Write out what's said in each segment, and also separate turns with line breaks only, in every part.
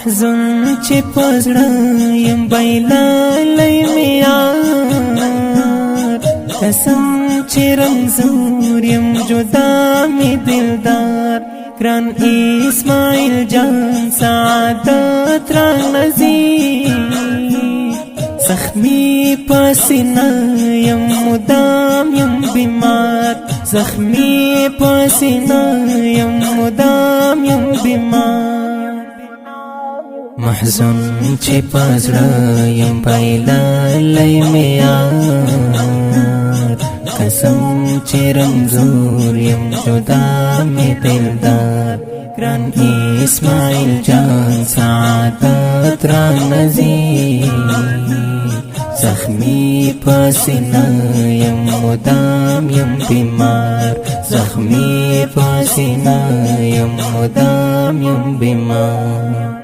محزون چې پزړه يم بایللی مې یار قسم چې رمزور يم جدا مې دلدار ګران اسماعیل جان سعادت را نزی زخمی پسینه یم مدام یم بیمار زخمی پسینه یم مدام یم بیمار محزون چې پزړه یم بایللی مې یار قسم چې رمزور یم جدا مې دلدار ګران اسماعیل جان سعادت را نزی زخمی پسینه یم مدام یم بیمار زخمی پسینه یم مدام یم بیمار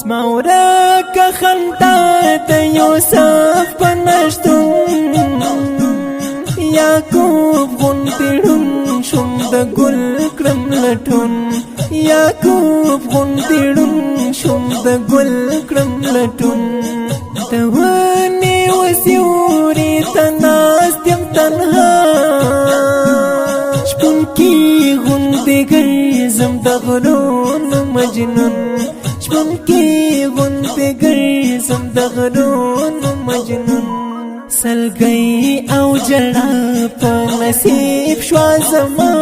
زما ورکه خندا د یوسف په نشتون یعقوب غوندې ړوند شوم د ګل کړم لټون یعقوب غوندې ړوند شوم د ګل کړم لټون د ونې وسیوري ته ناست یم تنها شپونکي غوندې ګرځم د غرونو مجنون شپونکي غوندې ګرځم د غرونو مجنون سلګي او جړه په نصیب شوا زما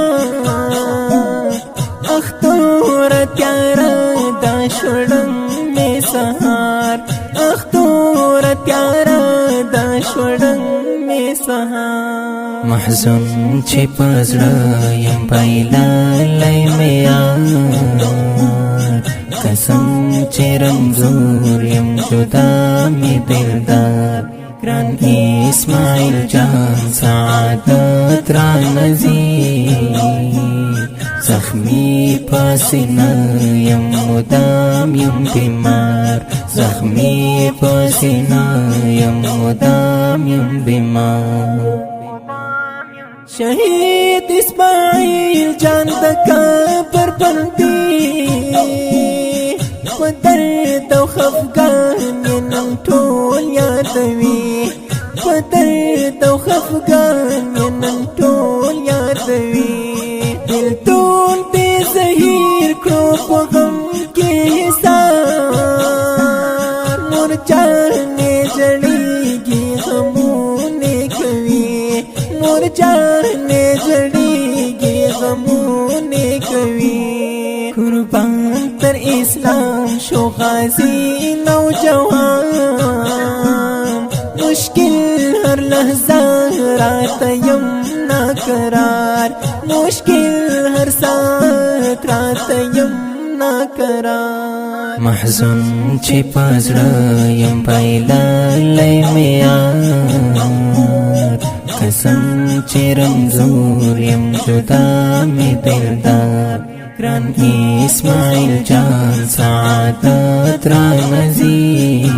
اختور تیارا دا شوړم می سهار اختور تیارا دا شوړم می سهار محزون چې پزړه یم بایللی مې یار قسم چې رمزور یم جدا مې دلدار ګران اسماعیل جان سعادت را نزی زخمی پسینه یم مدام یم بیمار زخمی پسینه یم مدام یم بیمار شهید اسماعیل جان د قبر باندې په درد او خفګان یې نن ټول یادوي په درد او خفګان یې نن ټول یادوي بېلتون دې زهیر کړو په غم کې حسار نور چانې ژړېږي غمونه کوي نور چانې ژړېږي غمونه کوي قربان تر اسلام شو غازی نوجوان مشکل هر لحظه راته یم ناقرار مشکل هر ساعت راته یم ناقرار محزون چې پزړه یم بایللی مې یار قسم چې رمزور یم جدا مې دلدار ګران اسماعیل جان سعادت را نزی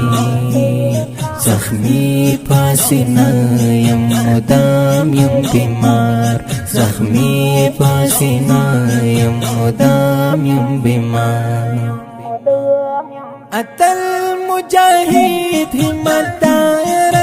زخمی پسینه یم مدام یم بیمار زخمی پسینه یم مدام یم بیمار اتل مجاهد همت دار